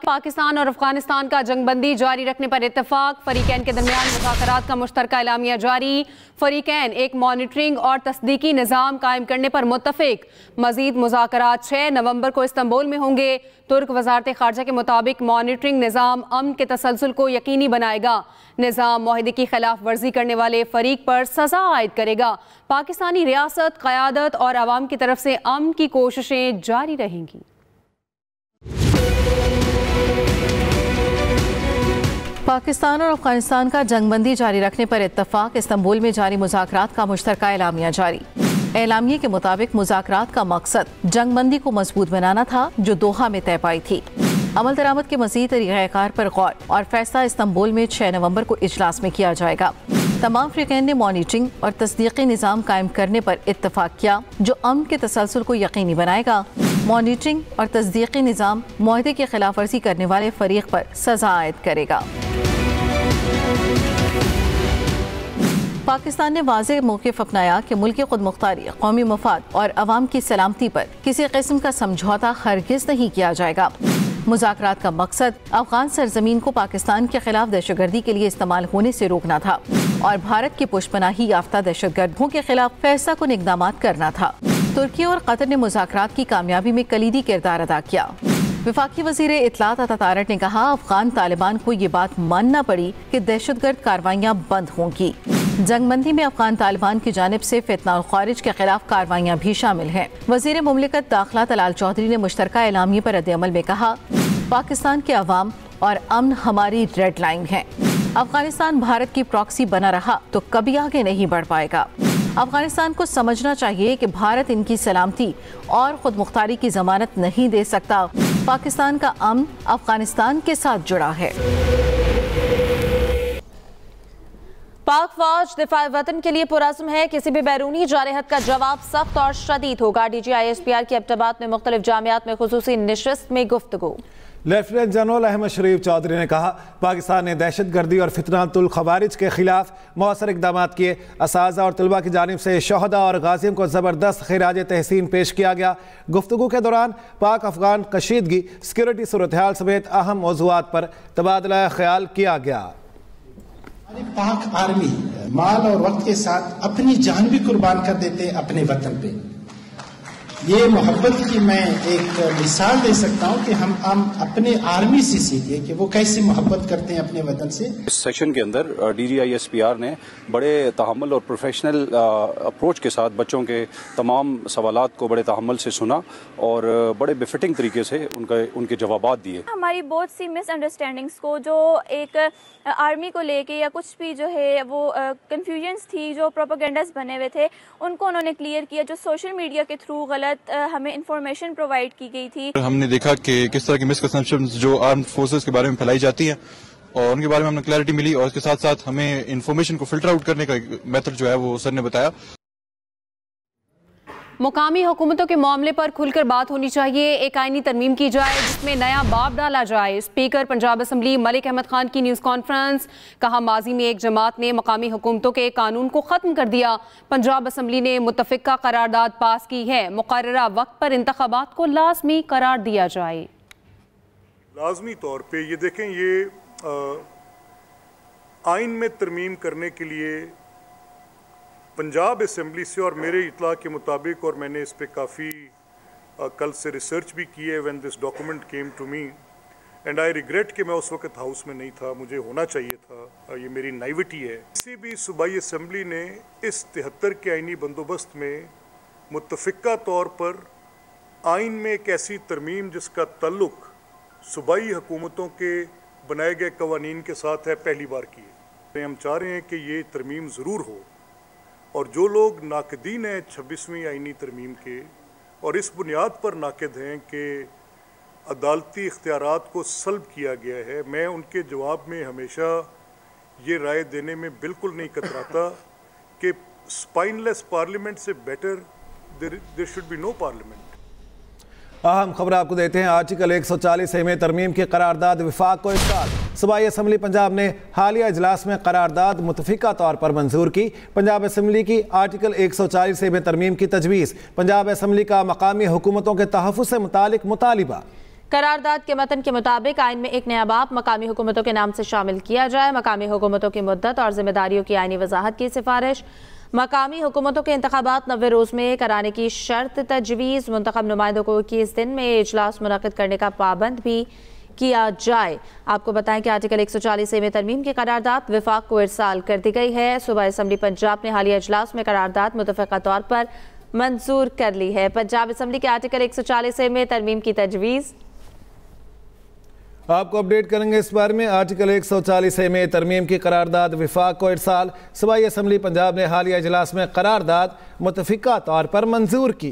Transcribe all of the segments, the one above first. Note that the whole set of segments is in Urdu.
پاکستان اور افغانستان کا جنگ بندی جاری رکھنے پر اتفاق، فریقین کے درمیان مذاکرات کا مشترکہ اعلامیہ جاری، فریقین ایک مانیٹرنگ اور تصدیقی نظام قائم کرنے پر متفق، مزید مذاکرات 6 نومبر کو استنبول میں ہوں گے۔ ترک وزارت خارجہ کے مطابق مانیٹرنگ نظام امن کے تسلسل کو یقینی بنائے گا، نظام معاہدے کی خلاف ورزی کرنے والے فریق پر سزا عائد کرے گا، پاکستانی ریاست، قیادت اور عوام کی طرف سے امن کی کوششیں جاری رہیں گی۔ پاکستان اور افغانستان کا جنگ بندی جاری رکھنے پر اتفاق، استنبول میں جاری مذاکرات کا مشترکہ اعلامیہ جاری۔ اعلامیے کے مطابق مذاکرات کا مقصد جنگ بندی کو مضبوط بنانا تھا جو دوحہ میں طے پائی تھی۔ عمل درآمد کے مزید طریقہ کار پر غور اور فیصلہ استنبول میں 6 نومبر کو اجلاس میں کیا جائے گا۔ تمام فریقین نے مانیٹرنگ اور تصدیقی نظام قائم کرنے پر اتفاق کیا جو امن کے تسلسل کو یقینی بنائے گا۔ مانیٹرنگ اور تصدیقی نظام معاہدے کی خلاف ورزی کرنے والے فریق پر سزا عائد کرے گا۔ پاکستان نے واضح موقف اپنایا کہ ملکی خود مختاری، قومی مفاد اور عوام کی سلامتی پر کسی قسم کا سمجھوتہ ہرگز نہیں کیا جائے گا۔ مذاکرات کا مقصد افغان سرزمین کو پاکستان کے خلاف دہشت گردی کے لیے استعمال ہونے سے روکنا تھا اور بھارت کی پشت پناہی یافتہ دہشت گردوں کے خلاف فیصلہ کن اقدامات کرنا تھا۔ ترکی اور قطر نے مذاکرات کی کامیابی میں کلیدی کردار ادا کیا۔ وفاقی وزیر اطلاعات عطا طارق نے کہا، افغان طالبان کو یہ بات ماننا پڑی کہ دہشت گرد کاروائیاں بند ہوں گی۔ جنگ بندی میں افغان طالبان کی جانب سے فتنہ الخوارج کے خلاف کاروائیاں بھی شامل ہیں۔ وزیر مملکت داخلہ طلال چودھری نے مشترکہ اعلامیے پر رد عمل میں کہا، پاکستان کے عوام اور امن ہماری ریڈ لائن ہے۔ افغانستان بھارت کی پراکسی بنا رہا تو کبھی آگے نہیں بڑھ پائے گا۔ افغانستان کو سمجھنا چاہیے کہ بھارت ان کی سلامتی اور خود مختاری کی ضمانت نہیں دے سکتا۔ پاکستان کا امن افغانستان کے ساتھ جڑا ہے۔ پاک فوج دفاع وطن کے لیے پرعزم ہے، کسی بھی بیرونی جارحیت کا جواب سخت اور شدید ہوگا۔ ڈی جی ISPR کی ابٹباد میں مختلف جامعات میں خصوصی نشست میں گفتگو۔ لیفٹیننٹ جنرل احمد شریف چودھری نے کہا، پاکستان نے دہشت گردی اور فتنۃ الخوارج کے خلاف مؤثر اقدامات کیے۔ اساتذہ اور طلباء کی جانب سے شہداء اور غازیوں کو زبردست خراج تحسین پیش کیا گیا۔ گفتگو کے دوران پاک افغان کشیدگی، سیکورٹی صورتحال سمیت اہم موضوعات پر تبادلہ خیال کیا گیا۔ پاک آرمی مال اور وقت کے ساتھ اپنی جان بھی قربان کر دیتے ہیں اپنے وطن پہ۔ یہ محبت کی میں ایک مثال دے سکتا ہوں کہ ہم اپنے آرمی سے سیکھیں کہ وہ کیسے محبت کرتے ہیں اپنے وطن سے۔ اس سیشن کے اندر ڈی جی ISPR نے بڑے تحمل اور پروفیشنل اپروچ کے ساتھ بچوں کے تمام سوالات کو بڑے تحمل سے سنا اور بڑے بفٹنگ طریقے سے ان کے جوابات دیے۔ ہماری بہت سی مس انڈرسٹینڈنگس کو جو ایک آرمی کو لے کے یا کچھ بھی جو ہے وہ کنفیوژنس تھی، جو پروپیگنڈاز بنے ہوئے تھے، ان کو انہوں نے کلیئر کیا۔ جو سوشل میڈیا کے تھرو غلط ہمیں انفارمیشن پرووائڈ کی گئی تھی، ہم نے دیکھا کہ کس طرح کی مسکنسپشنز جو آرمڈ فورسز کے بارے میں پھیلائی جاتی ہیں اور ان کے بارے میں ہمیں کلیئرٹی ملی، اور اس کے ساتھ ساتھ ہمیں انفارمیشن کو فلٹر آؤٹ کرنے کا میتھڈ جو ہے وہ سر نے بتایا۔ مقامی حکومتوں کے معاملے پر کھل کر بات ہونی چاہیے، ایک آئینی ترمیم کی جائے جس میں نیا باب ڈالا جائے۔ اسپیکر پنجاب اسمبلی ملک احمد خان کی نیوز کانفرنس، کہا ماضی میں ایک جماعت نے مقامی حکومتوں کے قانون کو ختم کر دیا، پنجاب اسمبلی نے متفقہ قرارداد پاس کی ہے، مقررہ وقت پر انتخابات کو لازمی قرار دیا جائے۔ لازمی طور پہ یہ دیکھیں، یہ آئین میں ترمیم کرنے کے لیے پنجاب اسمبلی سے، اور میرے اطلاع کے مطابق، اور میں نے اس پہ کافی کل سے ریسرچ بھی کی ہے، when this document came to me and I regret کہ میں اس وقت ہاؤس میں نہیں تھا، مجھے ہونا چاہیے تھا، یہ میری نائیوٹی ہے۔ کسی بھی صوبائی اسمبلی نے اس 73 کے آئینی بندوبست میں متفقہ طور پر آئین میں ایک ایسی ترمیم جس کا تعلق صوبائی حکومتوں کے بنائے گئے قوانین کے ساتھ ہے، پہلی بار کی ہے۔ ہم چاہ رہے ہیں کہ یہ ترمیم ضرور ہو، اور جو لوگ ناقدین ہیں 26ویں آئینی ترمیم کے اور اس بنیاد پر ناقد ہیں کہ عدالتی اختیارات کو سلب کیا گیا ہے، میں ان کے جواب میں ہمیشہ یہ رائے دینے میں بالکل نہیں کتراتا کہ اسپائن لیس پارلیمنٹ سے better there should be no parliament. اہم خبر آپ کو دیتے ہیں، آرٹیکل 140 میں ترمیم کی قرارداد وفاق کو ارسال۔ صوبائی اسمبلی پنجاب نے حالیہ اجلاس میں قرارداد متفقہ طور پر منظور کی۔ پنجاب اسمبلی کی آرٹیکل 140 میں ترمیم کی تجویز، پنجاب اسمبلی کا مقامی حکومتوں کے تحفظ سے متعلق مطالبہ۔ قرارداد کے متن کے مطابق آئین میں ایک نیا باب مقامی حکومتوں کے نام سے شامل کیا جائے. مقامی حکومتوں کی مدت اور ذمہ داریوں کی آئینی وضاحت کی سفارش. مقامی حکومتوں کے انتخابات 90 روز میں کرانے کی شرط تجویز. منتخب نمائندوں کو 21 دن میں اجلاس منعقد کرنے کا پابند بھی کیا جائے. آپ کو بتائیں کہ آرٹیکل 140 میں ترمیم کی قرارداد وفاق کو ارسال کر دی گئی ہے. صوبائی اسمبلی پنجاب نے حالیہ اجلاس میں قرارداد متفقہ طور پر منظور کر لی ہے. پنجاب اسمبلی کے آرٹیکل 140 میں ترمیم کی تجویز. آپ کو اپڈیٹ کریں گے اس بارے میں. آرٹیکل 140 میں ترمیم کی قرارداد وفاق کو ارسال. صوبائی اسمبلی پنجاب نے حالیہ اجلاس میں قرارداد متفقہ طور پر منظور کی.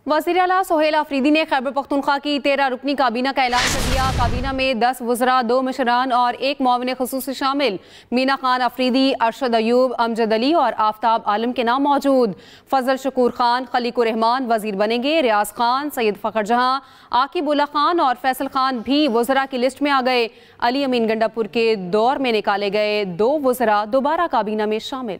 وزیر اعلیٰ سہیل آفریدی نے خیبر پختونخوا کی 13 رکنی کابینہ کا اعلان کر دیا. کابینہ میں 10 وزراء، 2 مشران اور 1 معاون خصوصی شامل. مینا خان آفریدی، ارشد ایوب، امجد علی اور آفتاب عالم کے نام موجود. فضل شکور خان، خلیق الرحمان وزیر بنیں گے. ریاض خان، سید فخر جہاں، عاقب اللہ خان اور فیصل خان بھی وزراء کی لسٹ میں آ گئے. علی امین گنڈا پور کے دور میں نکالے گئے 2 وزراء دوبارہ کابینہ میں شامل.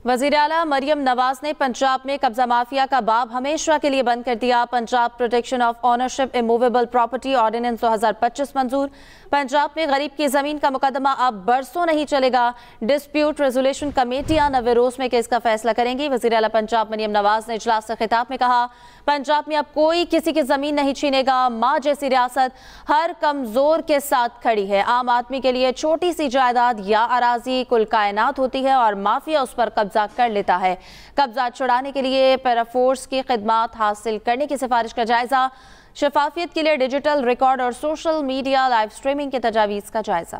وزیر اعلیٰ مریم نواز نے پنجاب میں قبضہ مافیا کا باب ہمیشہ کے لیے بند کر دیا. Punjab protection of ownership immovable property ordinance 2025 منظور. پنجاب میں غریب کی زمین کا مقدمہ اب برسوں نہیں چلے گا. ڈسپیوٹ ریزولیشن کمیٹیاں 90 روز میں کیس کا فیصلہ کریں گی. وزیر اعلیٰ پنجاب مریم نواز نے اجلاس سے خطاب میں کہا، پنجاب میں اب کوئی کسی کی زمین نہیں چھینے گا. ماں جیسی ریاست ہر کمزور کے ساتھ کھڑی ہے. عام آدمی کے لیے چھوٹی سی جائیداد یا اراضی کل کائنات ہوتی ہے اور مافیا اس پر قبضہ کر لیتا ہے. قبضہ چھڑانے کے لیے پیرا فورس کی خدمات حاصل کرنے کی سفارش کا جائزہ. شفافیت کے لیے ڈیجیٹل ریکارڈ اور سوشل میڈیا لائیو سٹریمنگ کے تجاویز کا جائزہ.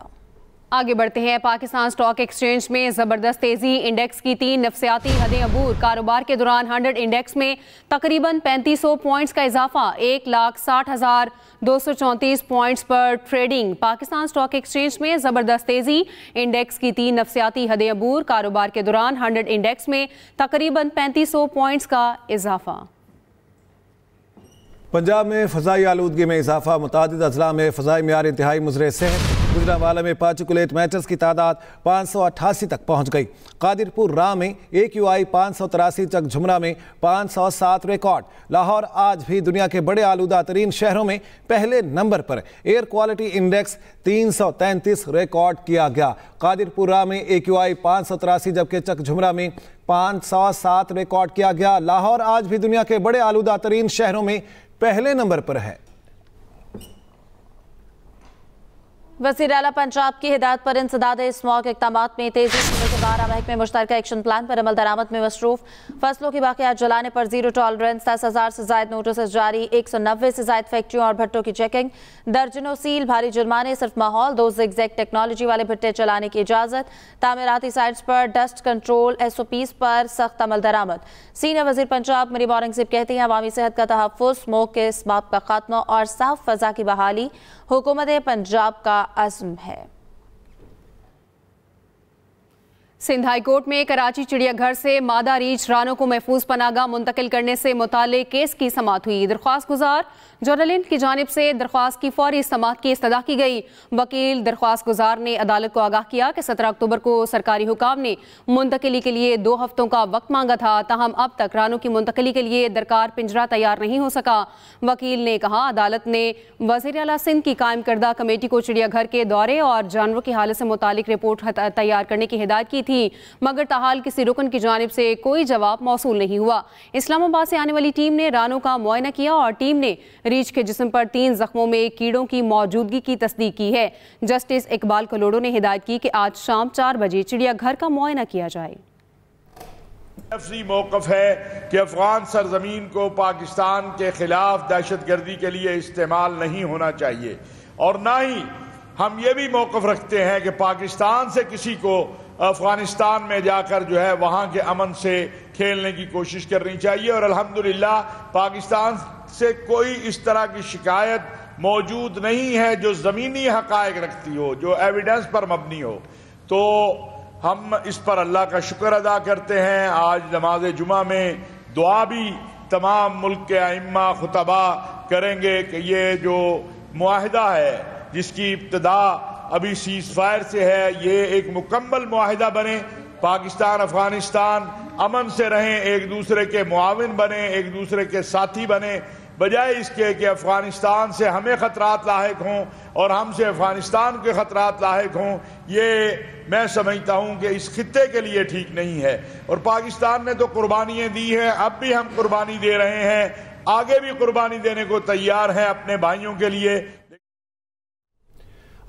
آگے بڑھتے ہیں. پاکستان سٹاک ایکسچینج میں زبردست تیزی. انڈیکس کی 3 نفسیاتی حدیں عبور. کاروبار کے دوران 100 انڈیکس میں تقریباً 3500 پوائنٹس کا اضافہ. 1,60,234 پوائنٹس پر ٹریڈنگ. پاکستان سٹاک ایکسچینج میں زبردست تیزی. انڈیکس کی 3 نفسیاتی حدیں عبور. کاروبار کے دوران 100 انڈیکس میں تقریباً 3500 پوائنٹس کا اضافہ. پنجاب میں فضائی آلودگی میں اضافہ. متعدد اضلاع میں فضائی معیار انتہائی مضر صحت. گجرانوالہ میں پارٹیکولیٹ میٹرز کی تعداد 588 تک پہنچ گئی. قادرپور راہ میں AQI 583، چک جھمرہ میں 507 ریکارڈ. لاہور آج بھی دنیا کے بڑے آلودہ ترین شہروں میں پہلے نمبر پر. ایئر کوالٹی انڈیکس 333 ریکارڈ کیا گیا. قادرپور راہ میں AQI 583 جبکہ چک جھمرہ میں 507 ریکارڈ کیا گیا. لاہور آج بھی دنیا کے بڑے آلودہ ترین شہروں میں پہلے نمبر پر ہے. وزیر اعلیٰ پنجاب کی ہدایت پر انسداد اسماگ اقدامات میں تیزی. صوبے کے 12 محکمے مشترکہ ایکشن پلان پر عمل درآمد میں مصروف. فصلوں کی باقیات جلانے پر زیرو ٹالرنس. 10,000 سے زائد نوٹسز جاری. 190 سے زائد فیکٹریوں اور بھٹوں کی چیکنگ. درجنوں سیل. بھاری جرمانے. صرف ماحول 2 زگزیگ ٹیکنالوجی والے بھٹے چلانے کی اجازت. تعمیراتی سائٹس پر ڈسٹ کنٹرول SOPs پر سخت عمل درآمد. سینئر وزیر پنجاب مریم اورنگزیب کہتی ہیں، عوامی صحت کا تحفظ، اسموگ کے اسباب کا خاتمہ اور صاف فضا کی بحالی حکومت پنجاب کا عزم ہے. سندھ ہائی کورٹ میں کراچی چڑیا گھر سے مادہ ریچھ رانوں کو محفوظ پناہ گاہ منتقل کرنے سے متعلق کیس کی سماعت ہوئی. درخواست گزار جورنلنٹ کی جانب سے درخواست کی فوری سماعت کی استدعا کی گئی. وکیل درخواست گزار نے عدالت کو آگاہ کیا کہ 17 اکتوبر کو سرکاری حکام نے منتقلی کے لیے 2 ہفتوں کا وقت مانگا تھا، تاہم اب تک رانوں کی منتقلی کے لیے درکار پنجرہ تیار نہیں ہو سکا. وکیل نے کہا عدالت نے وزیر اعلیٰ سندھ کی قائم کردہ کمیٹی کو چڑیا گھر کے دورے اور جانوروں کی حالت سے متعلق رپورٹ تیار کرنے کی ہدایت کی تھی، مگر تاحال کسی رکن کی جانب سے کوئی جواب موصول نہیں ہوا. اسلام آباد سے آنے والی ٹیم نے رانوں کا معائنہ کیا اور ٹیم نے ریچھ کے جسم پر 3 زخموں میں کیڑوں کی موجودگی کی تصدیق کی ہے. جسٹس اقبال کلوڑو نے ہدایت کی کہ آج شام 4 بجے چڑیا گھر کا معائنہ کیا جائے. نفسی موقف ہے کہ افغان سرزمین کو پاکستان کے خلاف دہشت گردی کے لیے استعمال نہیں ہونا چاہیے، اور نہ ہی ہم یہ بھی موقف رکھتے ہیں کہ پاکستان سے کسی کو افغانستان میں جا کر جو ہے وہاں کے امن سے کھیلنے کی کوشش کرنی چاہیے. اور الحمدللہ پاکستان سے کوئی اس طرح کی شکایت موجود نہیں ہے جو زمینی حقائق رکھتی ہو، جو ایویڈنس پر مبنی ہو. تو ہم اس پر اللہ کا شکر ادا کرتے ہیں. آج نماز جمعہ میں دعا بھی تمام ملک کے ائمہ خطبہ کریں گے کہ یہ جو معاہدہ ہے جس کی ابتدا ابھی سیز فائر سے ہے، یہ ایک مکمل معاہدہ بنے. پاکستان افغانستان امن سے رہیں، ایک دوسرے کے معاون بنے، ایک دوسرے کے ساتھی بنے. بجائے اس کے کہ افغانستان سے ہمیں خطرات لاحق ہوں اور ہم سے افغانستان کے خطرات لاحق ہوں، یہ میں سمجھتا ہوں کہ اس خطے کے لیے ٹھیک نہیں ہے۔ اور پاکستان نے تو قربانیاں دی ہیں، اب بھی ہم قربانی دے رہے ہیں، آگے بھی قربانی دینے کو تیار ہیں اپنے بھائیوں کے لیے۔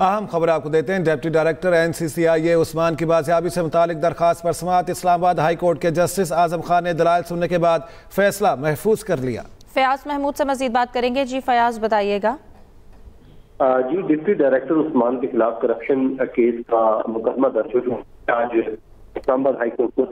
اہم خبر آپ کو دیتے ہیں۔ ڈپٹی ڈائریکٹر NCCIA عثمان کی بازیابی سے متعلق درخواست پر سماعت اسلام آباد ہائی کورٹ کے جسٹس اعظم خان نے دلائل سننے کے بعد فیصلہ محفوظ کر لیا۔ فیاض محمود سے مزید بات کریں گے۔ جی فیاض بتائیے گا۔ جی ڈپٹی ڈائریکٹر عثمان کے خلاف کرپشن کیس کا مقدمہ درج ہو چکا ہے۔ آج اسلام آباد ہائی کورٹ کو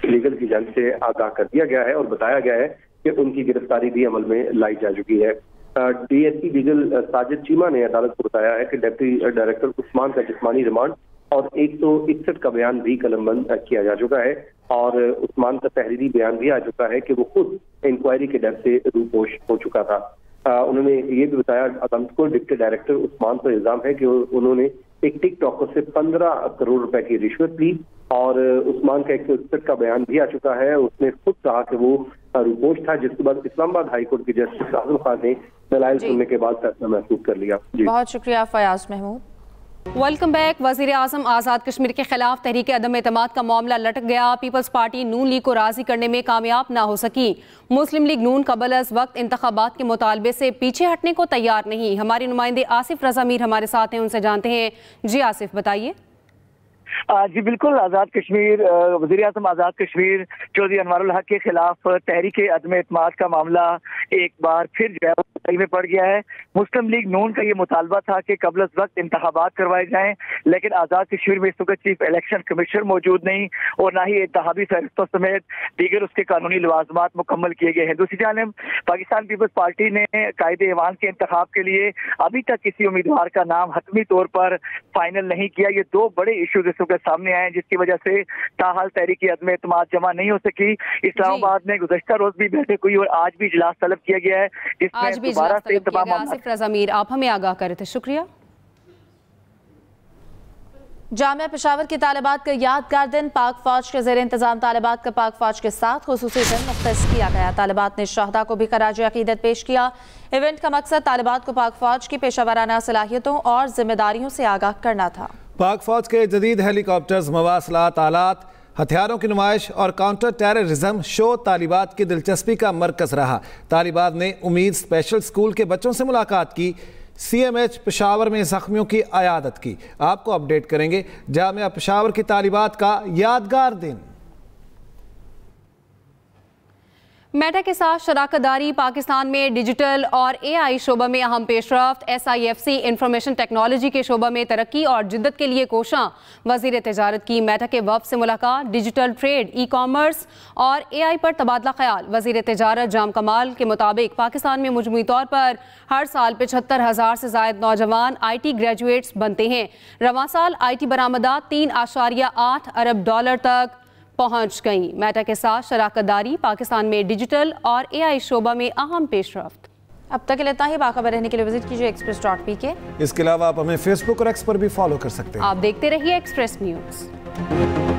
لیگل کی جانب سے آگاہ کر دیا گیا ہے اور بتایا گیا ہے کہ ان کی گرفتاری بھی عمل میں لائی جا چکی ہے۔ DSP لیگل ساجد چیمہ نے عدالت کو بتایا ہے کہ ڈپٹی ڈائریکٹر عثمان کا جسمانی ریمانڈ اور 161 کا بیان بھی قلم بند کیا جا چکا ہے اور عثمان کا تحریری بیان بھی آ چکا ہے کہ وہ خود انکوائری کے ڈر سے روپوش ہو چکا تھا۔ انہوں نے یہ بھی بتایا عدالت کو ڈپٹی ڈائریکٹر عثمان پر الزام ہے کہ انہوں نے ایک ٹک ٹاکر سے 15 کروڑ روپے کی رشوت لی اور عثمان کا 161 کا بیان بھی آ چکا ہے۔ اس نے خود کہا کہ وہ روپوش تھا، جس کے بعد اسلام آباد ہائی کورٹ کے جسٹس اعظم خان نے دلائل سننے کے بعد فیصلہ محفوظ کر لیا۔ بہت شکریہ فیاض محمود۔ Welcome back. وزیر اعظم آزاد کشمیر کے خلاف تحریک عدم اعتماد کا معاملہ لٹک گیا۔ پیپلز پارٹی نون لیگ کو راضی کرنے میں کامیاب نہ ہو سکی۔ مسلم لیگ نون قبل از وقت انتخابات کے مطالبے سے پیچھے ہٹنے کو تیار نہیں۔ ہمارے نمائندے آصف رضا میر ہمارے ساتھ ہیں، ان سے جانتے ہیں۔ جی آصف بتائیے۔ جی بالکل، آزاد کشمیر وزیر اعظم آزاد کشمیر چودھری انوار الحق کے خلاف تحریک عدم اعتماد کا معاملہ ایک بار پھر جو ہے میں پڑ گیا ہے۔ مسلم لیگ نون کا یہ مطالبہ تھا کہ قبل از وقت انتخابات کروائے جائیں، لیکن آزاد کشمیر میں اس وقت چیف الیکشن کمشنر موجود نہیں اور نہ ہی انتخابی فہرستوں سمیت دیگر اس کے قانونی لوازمات مکمل کیے گئے ہیں۔ دوسری جانب پاکستان پیپلز پارٹی نے قائد ایوان کے انتخاب کے لیے ابھی تک کسی امیدوار کا نام حتمی طور پر فائنل نہیں کیا۔ یہ دو بڑے ایشوز اس وقت سامنے آئے ہیں جس کی وجہ سے تاحال تحریک عدم اعتماد جمع نہیں ہو سکی۔ اسلام آباد میں گزشتہ روز بھی بیٹھک ہوئی اور آج بھی اجلاس طلب کیا گیا ہے جس میں دوبارہ سے تمام آصف رضا میر آپ ہمیں آگاہ کر رہے تھے، شکریہ۔ جامعہ پشاور کی طالبات کا یادگار دن پاک فوج کے زیر انتظام طالبات کا پاک فوج کے ساتھ خصوصی دن مختص کیا گیا۔ طالبات نے شہداء کو بھی خراج عقیدت پیش کیا۔ ایونٹ کا مقصد طالبات کو پاک فوج کی پیشہ ورانہ صلاحیتوں اور ذمہ داریوں سے آگاہ کرنا تھا۔ پاک فوج کے جدید ہیلی کاپٹرز، مواصلات آلات، ہتھیاروں کی نمائش اور کاؤنٹر ٹیررزم شو طالبات کی دلچسپی کا مرکز رہا۔ طالبات نے امید اسپیشل سکول کے بچوں سے ملاقات کی، CMH پشاور میں زخمیوں کی عیادت کی۔ آپ کو اپڈیٹ کریں گے جامعہ پشاور کی طالبات کا یادگار دن۔ میٹا کے ساتھ شراکت داری پاکستان میں ڈیجیٹل اور AI شعبہ میں اہم پیش رفت۔ SIFC انفارمیشن ٹیکنالوجی کے شعبہ میں ترقی اور جدت کے لیے کوشاں۔ وزیر تجارت کی میٹا کے وفد سے ملاقات، ڈیجیٹل ٹریڈ، ای کامرس اور AI پر تبادلہ خیال۔ وزیر تجارت جام کمال کے مطابق پاکستان میں مجموعی طور پر ہر سال 75,000 سے زائد نوجوان IT گریجویٹس بنتے ہیں۔ رواں سال IT برآمدات 3.8 ارب ڈالر تک پہنچ گئیں۔ میٹا کے ساتھ شراکت داری پاکستان میں ڈیجیٹل اور AI شعبہ میں اہم پیش رفت۔ اب تک اتنا ہی، باخبر رہنے کے لیے وزٹ کیجیے express.pk۔ اس کے علاوہ آپ ہمیں فیس بک اور ایکس پر بھی فالو کر سکتے ہیں۔ آپ دیکھتے رہیے ایکسپریس نیوز۔